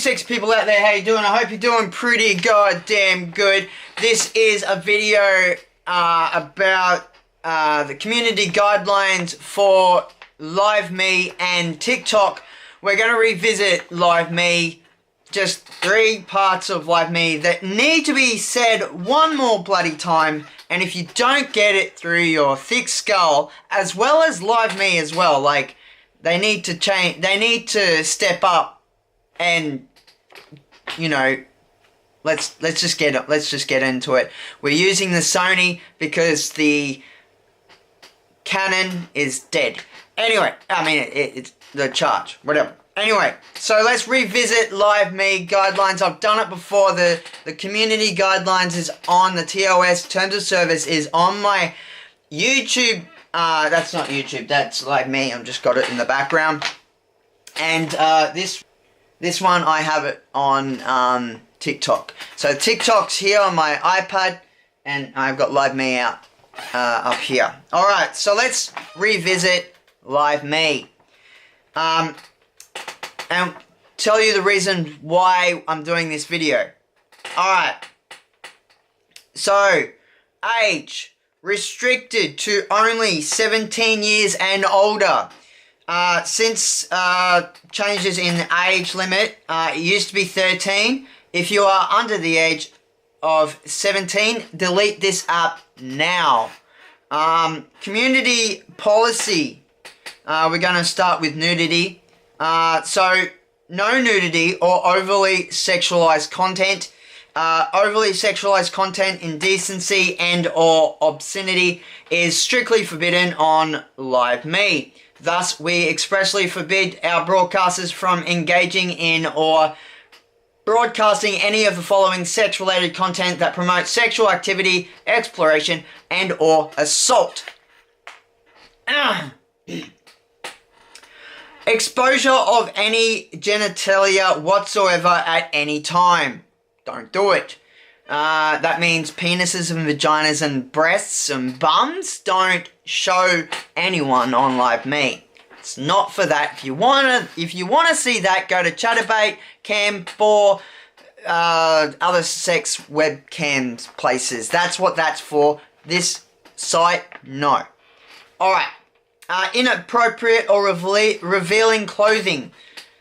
sexy people out there, how you doing? I hope you're doing pretty goddamn good. This is a video about the community guidelines for Liveme and TikTok. We're going to revisit Liveme, just 3 parts of Liveme that need to be said one more bloody time. And if you don't get it through your thick skull, as well as Liveme as well, like, they need to change, they need to step up and, you know, let's just get into it. We're using the Sony because the Canon is dead. Anyway, I mean, it's the charge, whatever. Anyway, so let's revisit Liveme guidelines. I've done it before. The community guidelines is on the TOS, terms of service, is on my YouTube. That's not YouTube, that's Liveme. I've just got it in the background. And this one, I have it on TikTok. So TikTok's here on my iPad, and I've got Liveme out up here. Alright, so let's revisit Liveme. And tell you the reason why I'm doing this video. Alright. So, age restricted to only 17 years and older. Since changes in the age limit, it used to be 13. If you are under the age of 17, delete this app now. Community policy. We're going to start with nudity. So, no nudity or overly sexualized content. Overly sexualized content, indecency and or obscenity is strictly forbidden on Liveme. Thus, we expressly forbid our broadcasters from engaging in or broadcasting any of the following sex-related content that promotes sexual activity, exploration, and or assault. Exposure of any genitalia whatsoever at any time. Don't do it. That means penises and vaginas and breasts and bums. Don't show anyone on Liveme. It's not for that. If you wanna see that, go to Chatterbait, Cam, or other sex webcams places. That's what that's for. This site, no. All right. Inappropriate or revealing clothing.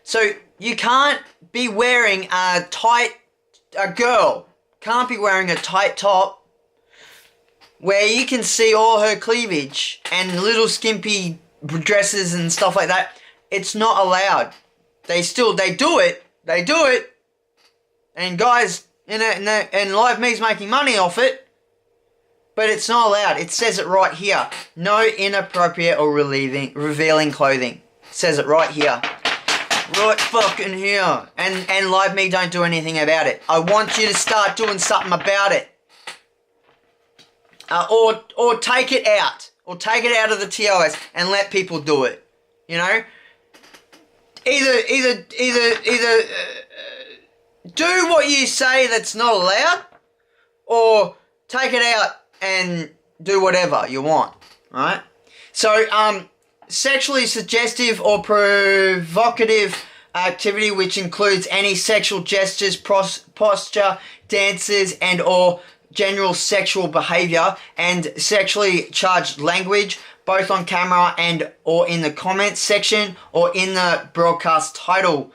So you can't be wearing a girl can't be wearing a tight top where you can see all her cleavage and little skimpy dresses and stuff like that. It's not allowed. They do it. And guys, and Liveme's making money off it. But it's not allowed. It says it right here. No inappropriate or revealing clothing. It says it right here. Right fucking here. And Liveme don't do anything about it. I want you to start doing something about it. Or take it out. Or take it out of the TOS and let people do it. You know? Either do what you say that's not allowed, or take it out and do whatever you want. Right? So, sexually suggestive or provocative activity, which includes any sexual gestures, posture, dances, and or general sexual behavior, and sexually charged language, both on camera and or in the comments section or in the broadcast title.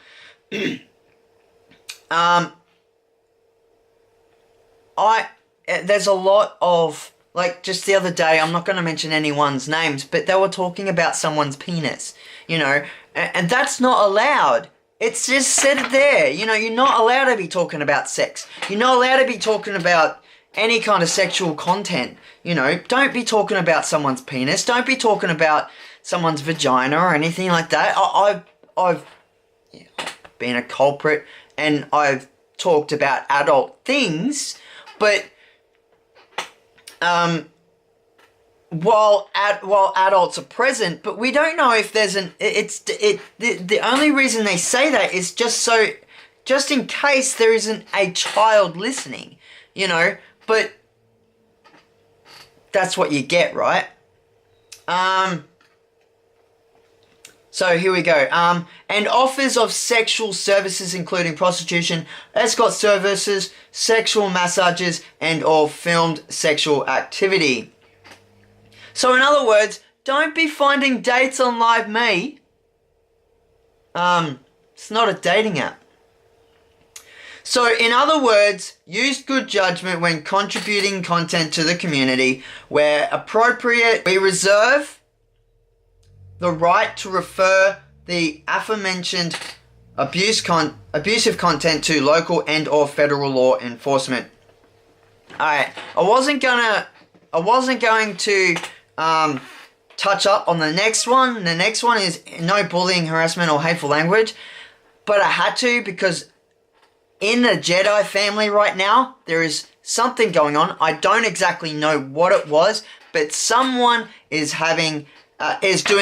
There's a lot of, like, just the other day, I'm not going to mention anyone's names, but they were talking about someone's penis, you know, and that's not allowed. It's just said it there, you know, you're not allowed to be talking about sex. You're not allowed to be talking about any kind of sexual content, you know. Don't be talking about someone's penis. Don't be talking about someone's vagina or anything like that. I've been a culprit, and I've talked about adult things, but while adults are present, but we don't know if there's the only reason they say that is just in case there isn't a child listening, you know, but that's what you get, right? So here we go. And offers of sexual services including prostitution, escort services, sexual massages, and or filmed sexual activity. So in other words, don't be finding dates on Liveme. It's not a dating app. So in other words, use good judgment when contributing content to the community. Where appropriate, we reserve the right to refer the aforementioned abusive content to local and or federal law enforcement. Alright, I wasn't going to touch up on the next one. The next one is no bullying, harassment, or hateful language. But I had to because in the Jedi family right now, there is something going on. I don't exactly know what it was, but someone is doing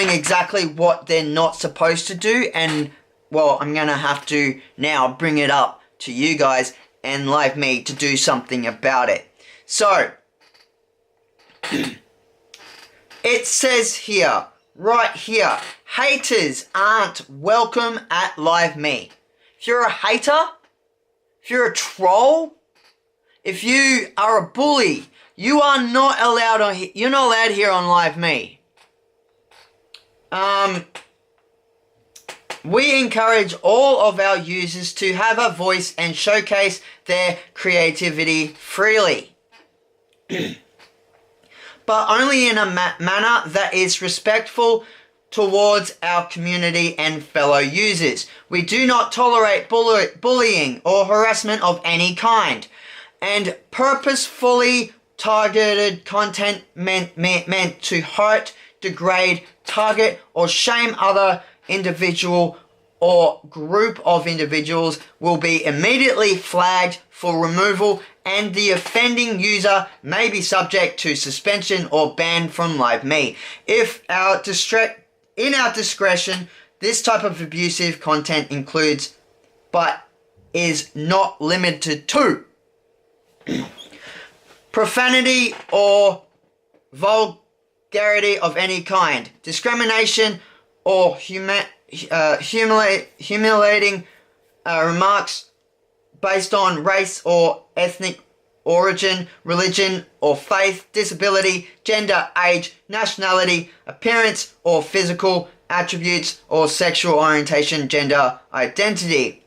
exactly what they're not supposed to do, and well, I'm gonna have to now bring it up to you guys and Liveme to do something about it. So it says here, right here, haters aren't welcome at Liveme. If you're a hater, if you're a troll, if you are a bully, you are not allowed you're not allowed here on Liveme. We encourage all of our users to have a voice and showcase their creativity freely. But only in a manner that is respectful towards our community and fellow users. We do not tolerate bullying or harassment of any kind, and purposefully targeted content meant to hurt, degrade, target, or shame other individual or group of individuals will be immediately flagged for removal, and the offending user may be subject to suspension or ban from Liveme. In our discretion, this type of abusive content includes, but is not limited to, profanity or vulgarity of any kind, discrimination or humiliating remarks based on race or ethnic origin, religion or faith, disability, gender, age, nationality, appearance or physical attributes, or sexual orientation, gender identity.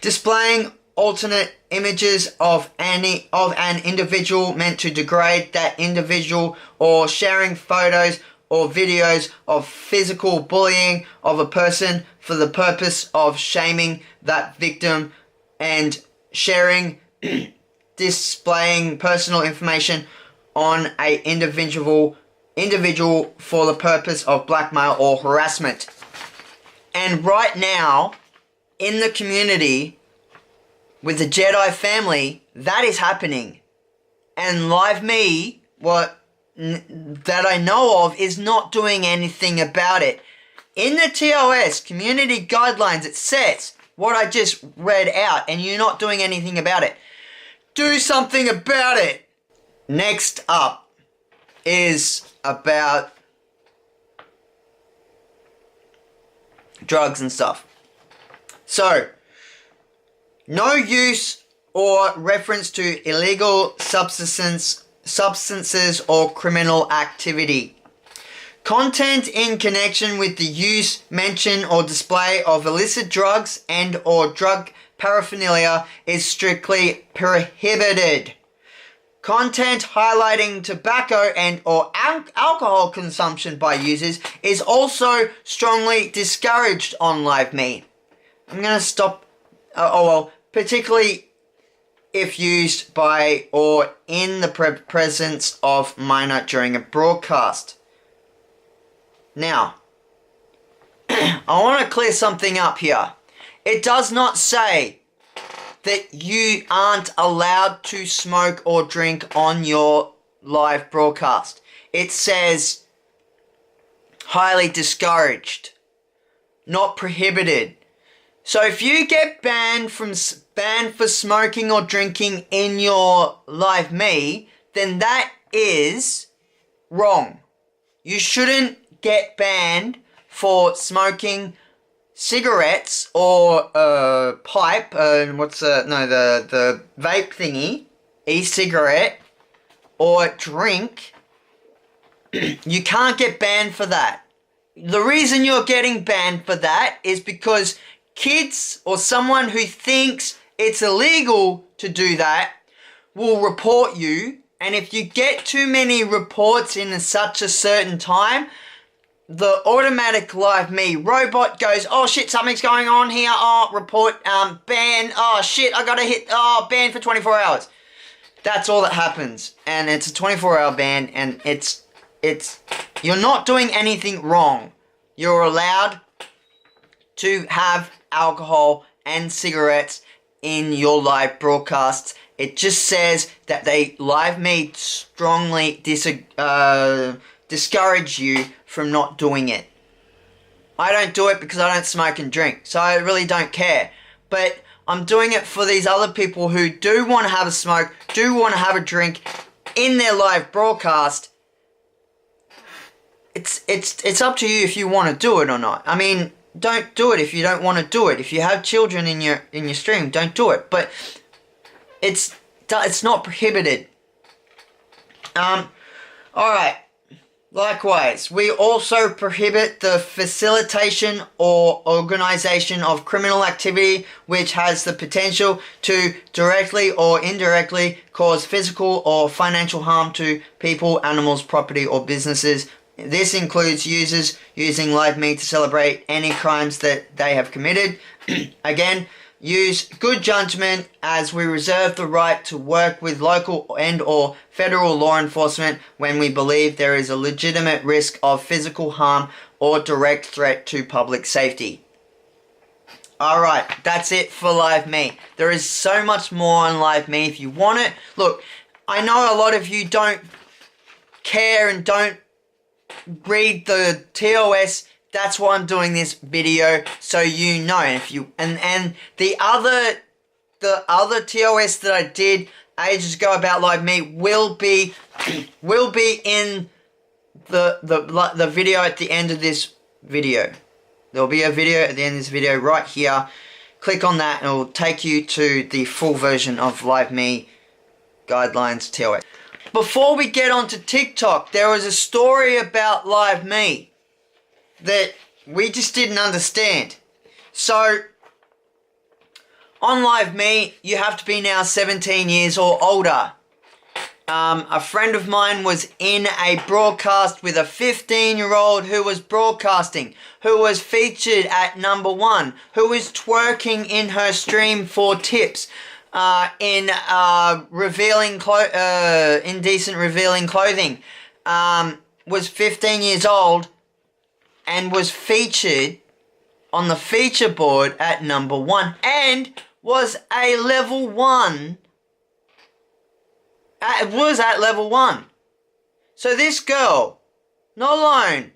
Displaying alternate images of an individual meant to degrade that individual, or sharing photos or videos of physical bullying of a person for the purpose of shaming that victim, and sharing, displaying personal information on an individual for the purpose of blackmail or harassment. And right now, in the community, with the Jedi family, that is happening. And Liveme, that I know of, is not doing anything about it. In the TOS community guidelines, it says what I just read out, and you're not doing anything about it. Do something about it. Next up is about drugs and stuff. So, no use or reference to illegal substances or criminal activity. Content in connection with the use, mention, or display of illicit drugs and or drug paraphernalia is strictly prohibited. Content highlighting tobacco and or alcohol consumption by users is also strongly discouraged on Liveme. I'm going to stop, particularly if used by or in the presence of minor during a broadcast. Now, I want to clear something up here. It does not say that you aren't allowed to smoke or drink on your live broadcast. It says highly discouraged, not prohibited. So if you get banned for smoking or drinking in your Liveme, then that is wrong. You shouldn't get banned for smoking cigarettes or pipe, the vape thingy, e-cigarette, or drink, you can't get banned for that. The reason you're getting banned for that is because kids or someone who thinks it's illegal to do that will report you, and if you get too many reports in such a certain time, the automatic Liveme robot goes, oh shit, something's going on here, oh, report, ban, oh shit, I gotta hit, oh, ban for 24 hours. That's all that happens, and it's a 24-hour ban, and it's, you're not doing anything wrong. You're allowed to have alcohol and cigarettes in your live broadcasts. It just says that Liveme strongly discourage you from not doing it. I don't do it because I don't smoke and drink, so I really don't care. But I'm doing it for these other people who do want to have a smoke, do want to have a drink in their live broadcast. It's up to you if you want to do it or not. I mean, don't do it if you don't want to do it. If you have children in your stream, don't do it. But it's not prohibited. Alright. Likewise, we also prohibit the facilitation or organization of criminal activity which has the potential to directly or indirectly cause physical or financial harm to people, animals, property, or businesses. This includes users using Liveme to celebrate any crimes that they have committed. Again, use good judgment as we reserve the right to work with local and or federal law enforcement when we believe there is a legitimate risk of physical harm or direct threat to public safety. Alright, that's it for Liveme. There is so much more on Liveme if you want it. Look, I know a lot of you don't care and don't read the TOS. That's why I'm doing this video, so you know. If you and the other TOS that I did ages ago about Liveme will be in the video at the end of this video. There'll be a video at the end of this video right here. Click on that and it will take you to the full version of Liveme guidelines TOS. Before we get on to TikTok, there was a story about Liveme that we just didn't understand. So, on Liveme, you have to be now 17 years or older. A friend of mine was in a broadcast with a 15-year-old who was broadcasting, who was featured at #1, who was twerking in her stream for tips, in indecent revealing clothing, was 15 years old, and was featured on the feature board at #1 and was a level 1. It was at level 1. So this girl, not alone,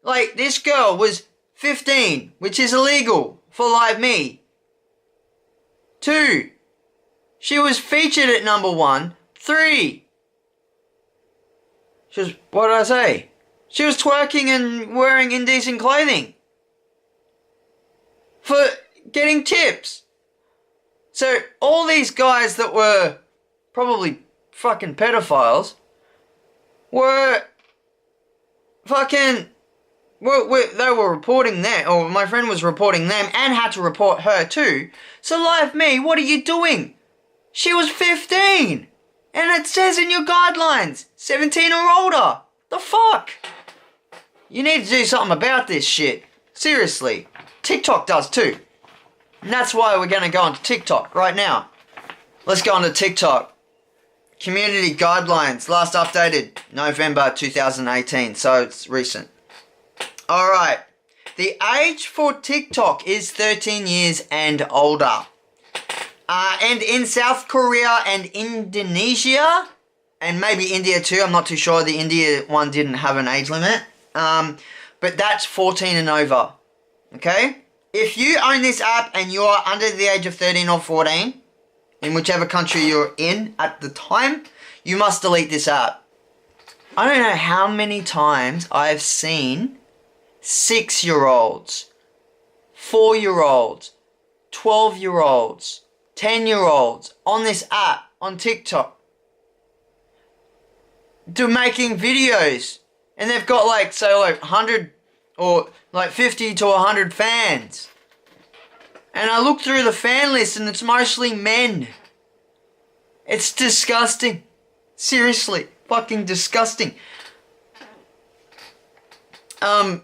like this girl was 15, which is illegal for Liveme. 2, she was featured at #1. 3, she was, what did I say? She was twerking and wearing indecent clothing for getting tips. So all these guys that were probably fucking pedophiles were fucking, they were reporting them, or my friend was reporting them and had to report her too. So Liveme, what are you doing? She was 15 and it says in your guidelines 17 or older. The fuck? You need to do something about this shit. Seriously. TikTok does too. And that's why we're going to go on to TikTok right now. Let's go on to TikTok. Community guidelines. Last updated November 2018. So it's recent. Alright. The age for TikTok is 13 years and older. And in South Korea and Indonesia, and maybe India too, I'm not too sure. The India one didn't have an age limit. But that's 14 and over. Okay? If you own this app and you are under the age of 13 or 14, in whichever country you're in at the time, you must delete this app. I don't know how many times I've seen 6-year-olds, 4-year-olds, 12-year-olds, 10-year-olds on this app, on TikTok. They're making videos. And they've got like, say, like 100 or like 50 to 100 fans. And I look through the fan list and it's mostly men. It's disgusting. Seriously, fucking disgusting. Some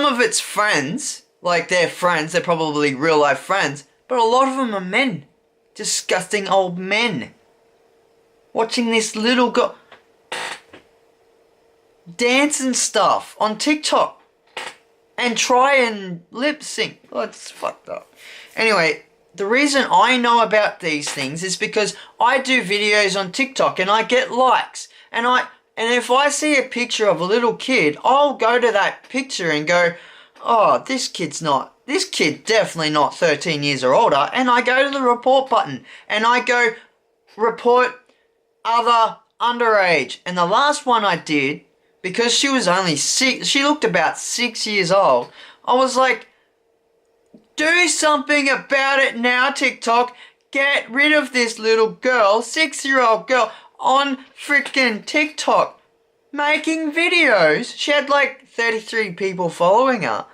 of it's friends. Like, they're friends. They're probably real life friends. But a lot of them are men. Disgusting old men. Watching this little girl dance and stuff on TikTok. And try and lip sync. Oh, it's fucked up. Anyway, the reason I know about these things is because I do videos on TikTok and I get likes. And if I see a picture of a little kid, I'll go to that picture and go, oh, this kid definitely not 13 years or older. And I go to the report button and I go report other underage. And the last one I did, because she was only 6, she looked about 6 years old, I was like, do something about it now, TikTok. Get rid of this little girl, 6-year-old girl, on freaking TikTok, making videos. She had like 33 people following her.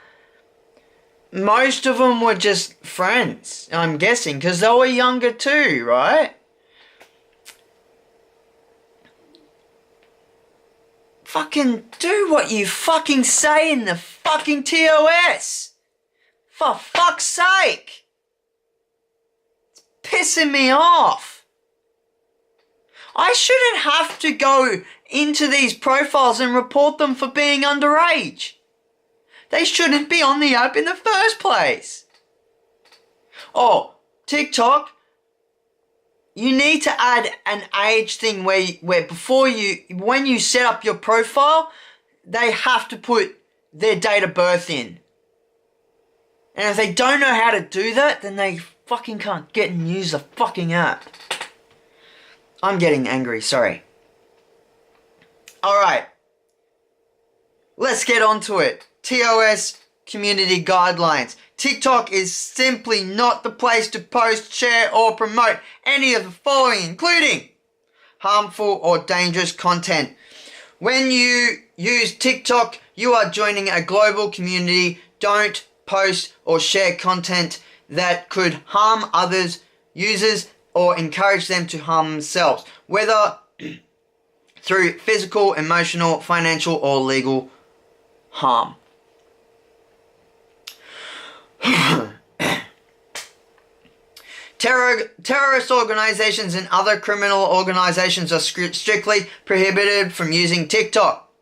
Most of them were just friends, I'm guessing, because they were younger too, right? Fucking do what you fucking say in the fucking TOS. For fuck's sake. It's pissing me off. I shouldn't have to go into these profiles and report them for being underage. They shouldn't be on the app in the first place. Oh, TikTok. You need to add an age thing where when you set up your profile, they have to put their date of birth in. And if they don't know how to do that, then they fucking can't get and use the fucking app. I'm getting angry, sorry. Alright. Let's get on to it. TOS community guidelines. TikTok is simply not the place to post, share, or promote any of the following, including harmful or dangerous content. When you use TikTok, you are joining a global community. Don't post or share content that could harm others, users, or encourage them to harm themselves, whether through physical, emotional, financial, or legal harm. Terrorist organizations and other criminal organizations are strictly prohibited from using TikTok.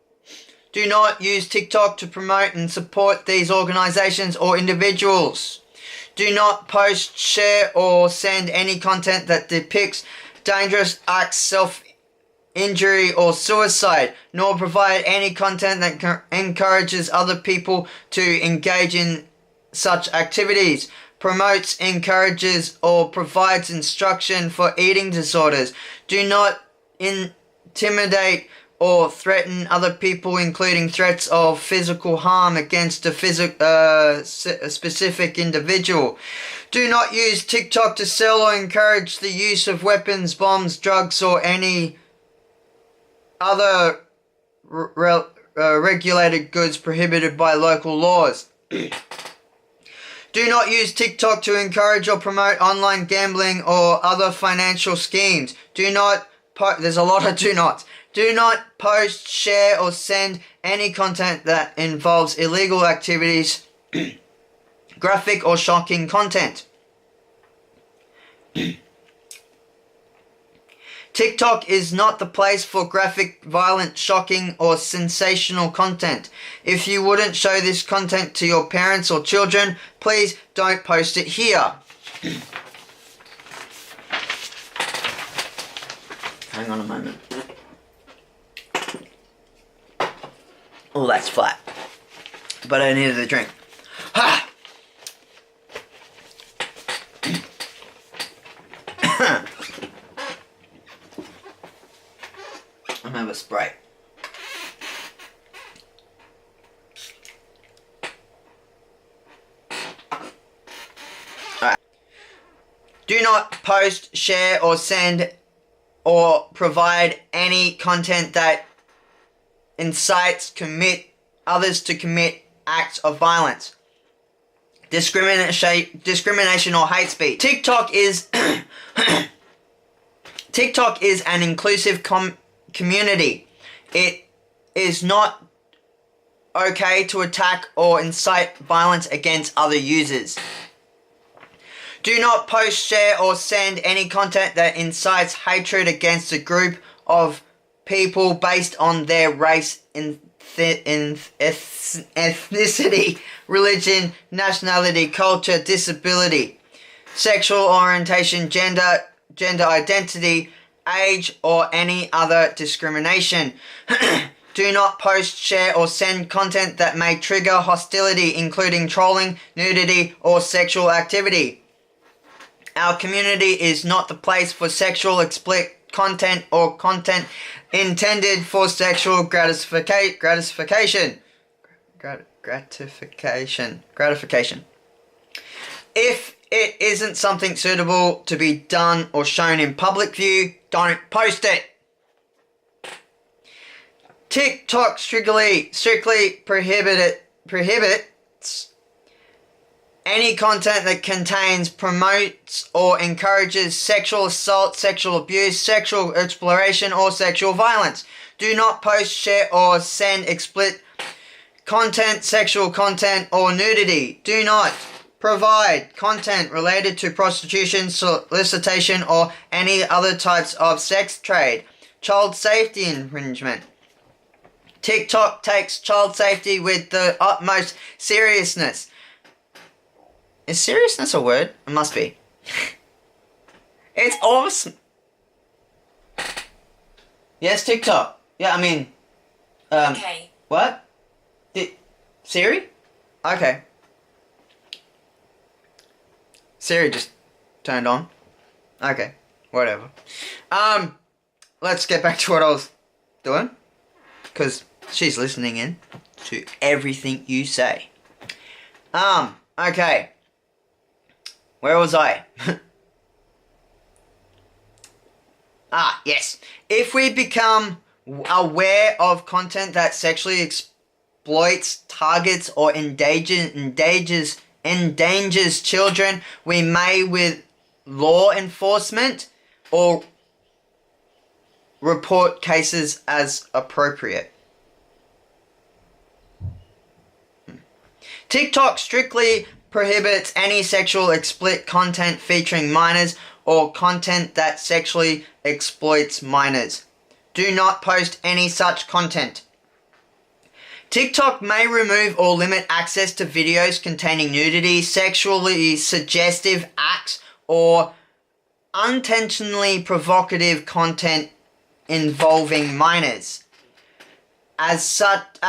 Do not use TikTok to promote and support these organizations or individuals. Do not post, share, or send any content that depicts dangerous acts, self-injury, or suicide, nor provide any content that encourages other people to engage in such activities, promotes, encourages, or provides instruction for eating disorders. Do not intimidate or threaten other people, including threats of physical harm against a specific individual. Do not use TikTok to sell or encourage the use of weapons, bombs, drugs, or any other regulated goods prohibited by local laws. Do not use TikTok to encourage or promote online gambling or other financial schemes. Do not there's a lot of do nots. Do not post, share, or send any content that involves illegal activities, graphic or shocking content. TikTok is not the place for graphic, violent, shocking, or sensational content. If you wouldn't show this content to your parents or children, please don't post it here. Hang on a moment. Oh, that's flat. But I needed a drink. Ha! I'm gonna have a Sprite. Do not post, share, or send or provide any content that incites others to commit acts of violence, discrimination or hate speech. TikTok is TikTok is an inclusive community. It is not okay to attack or incite violence against other users. Do not post, share, or send any content that incites hatred against a group of people based on their race, ethnicity, religion, nationality, culture, disability, sexual orientation, gender identity, age, or any other discrimination. Do not post, share, or send content that may trigger hostility, including trolling, nudity, or sexual activity. Our community is not the place for sexual explicit content or content intended for sexual gratification. If it isn't something suitable to be done or shown in public view, don't post it. TikTok strictly prohibits any content that contains, promotes, or encourages sexual assault, sexual abuse, sexual exploration, or sexual violence. Do not post, share, or send explicit content, sexual content, or nudity. Do not provide content related to prostitution, solicitation, or any other types of sex trade. Child safety infringement. TikTok takes child safety with the utmost seriousness. Is seriousness a word? It must be. It's awesome. Yes, TikTok. Yeah, I mean... okay. What? Siri? Okay. Siri just turned on. Okay. Whatever. Let's get back to what I was doing. Because she's listening in to everything you say. Okay. Where was I? Yes. If we become aware of content that sexually exploits, targets, or endangers children, we may, with law enforcement, or report cases as appropriate. TikTok strictly prohibits any sexual explicit content featuring minors or content that sexually exploits minors. Do not post any such content. TikTok may remove or limit access to videos containing nudity, sexually suggestive acts, or unintentionally provocative content involving minors. As such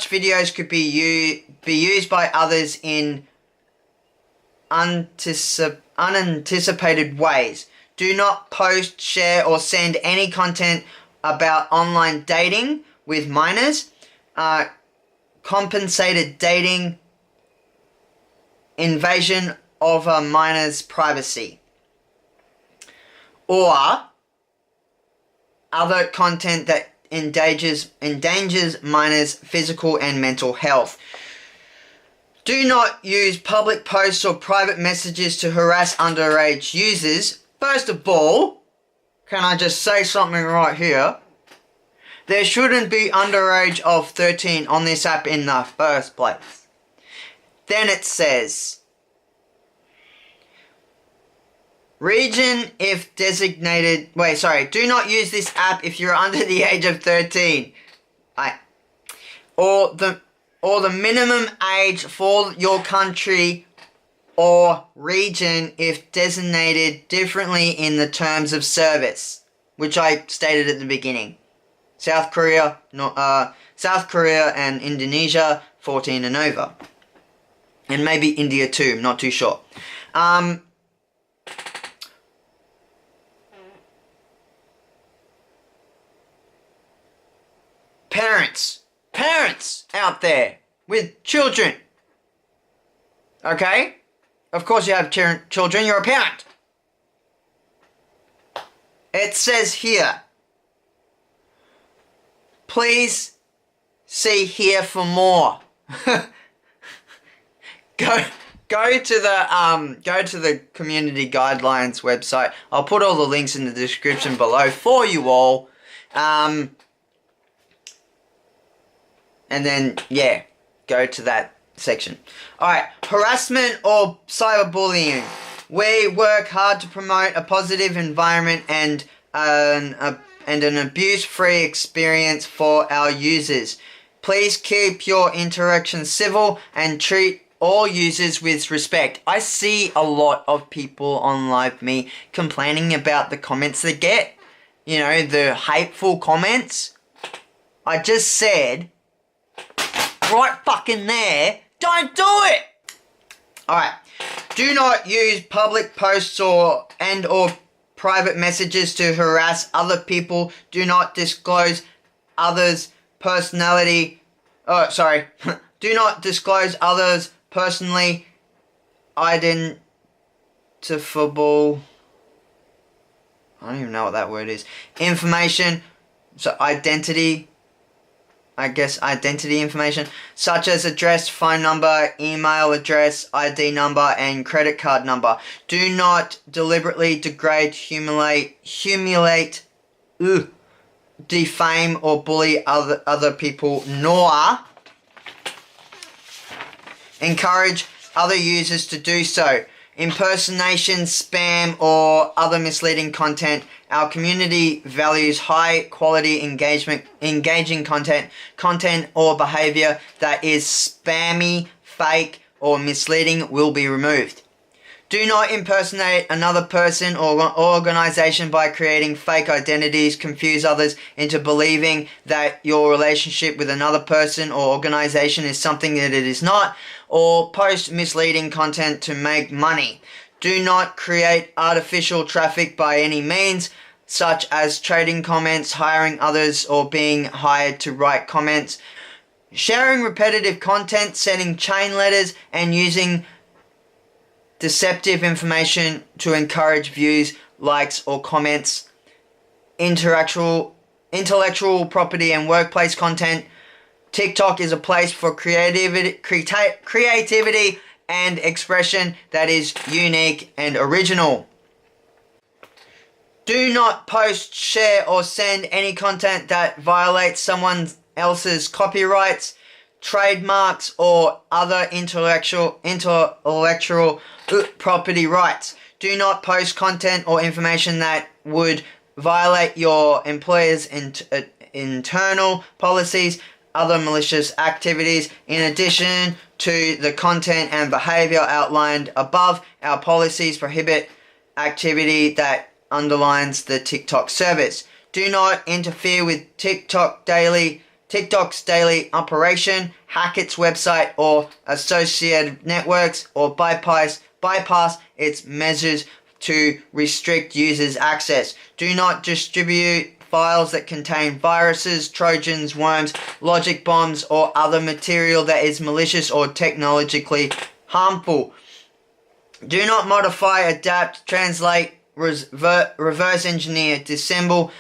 videos could be used by others in unanticipated ways. Do not post, share, or send any content about online dating with minors, compensated dating, invasion of a minor's privacy, or other content that endangers minors' physical and mental health. Do not use public posts or private messages to harass underage users. First of all, can I just say something right here? There shouldn't be underage of 13 on this app in the first place. Then it says, region if designated... do not use this app if you're under the age of 13. Or the minimum age for your country or region if designated differently in the terms of service, which I stated at the beginning. South Korea and Indonesia, 14 and over. And maybe India too, I'm not too sure. Parents out there with children. Okay? Of course you have children, you're a parent. It says here, please see here for more. Go to the community guidelines website. I'll put all the links in the description below for you all. And then yeah, go to that section. Alright, harassment or cyberbullying. We work hard to promote a positive environment and an abuse-free experience for our users. Please keep your interactions civil and treat all users with respect. I see a lot of people on Liveme complaining about the comments they get. You know, the hateful comments. I just said, right fucking there, don't do it! Alright, do not use public posts or private messages to harass other people. Do not disclose others' personality. Do not disclose others' personally identifiable, I don't even know what that word is, information, so identity information, such as address, phone number, email address, ID number, and credit card number. Do not deliberately degrade, humiliate, defame, or bully other people, nor encourage other users to do so. Impersonation, spam, or other misleading content. Our community values high quality engaging content or behavior that is spammy, fake, or misleading will be removed. Do not impersonate another person or organization by creating fake identities, confuse others into believing that your relationship with another person or organization is something that it is not, or post misleading content to make money. Do not create artificial traffic by any means, such as trading comments, hiring others, or being hired to write comments. Sharing repetitive content, sending chain letters, and using deceptive information to encourage views, likes, or comments. Intellectual property and workplace content. TikTok is a place for creativity and expression that is unique and original. Do not post, share, or send any content that violates someone else's copyrights, trademarks, or other intellectual property rights. Do not post content or information that would violate your employer's internal policies, other malicious activities. In addition to the content and behavior outlined above, our policies prohibit activity that underlines the TikTok service. Do not interfere with TikTok's daily operation, hack its website or associated networks, or bypass its measures to restrict users' access. Do not distribute files that contain viruses, trojans, worms, logic bombs, or other material that is malicious or technologically harmful. Do not modify, adapt, translate, reverse engineer, disassemble,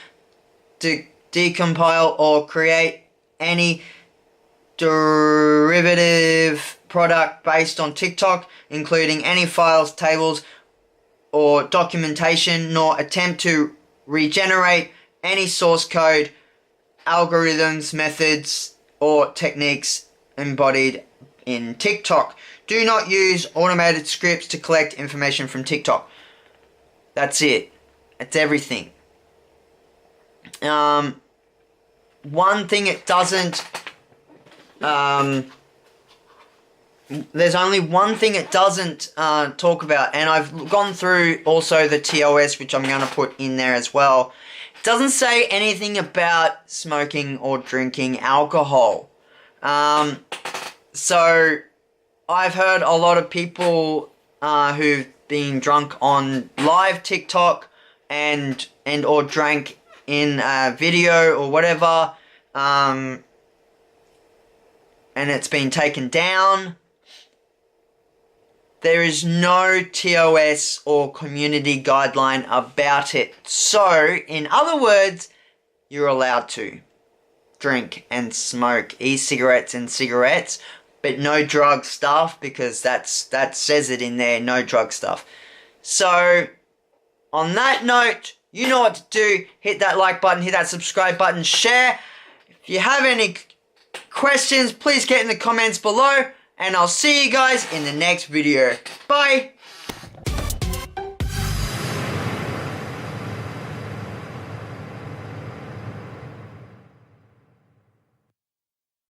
decompile, or create any derivative product based on TikTok, including any files, tables, or documentation, nor attempt to regenerate any source code, algorithms, methods, or techniques embodied in TikTok. Do not use automated scripts to collect information from TikTok. That's it. That's everything. One thing it doesn't... there's only one thing it doesn't talk about, and I've gone through also the TOS, which I'm going to put in there as well. It doesn't say anything about smoking or drinking alcohol. So I've heard a lot of people who've been drunk on live TikTok and or drank in a video or whatever, and it's been taken down. there is no TOS or community guideline about it. So, in other words, you're allowed to drink and smoke e-cigarettes and cigarettes, but no drug stuff, because that says it in there, no drug stuff. So, on that note, you know what to do. Hit that like button, hit that subscribe button, share. If you have any questions, please get in the comments below, and I'll see you guys in the next video. Bye!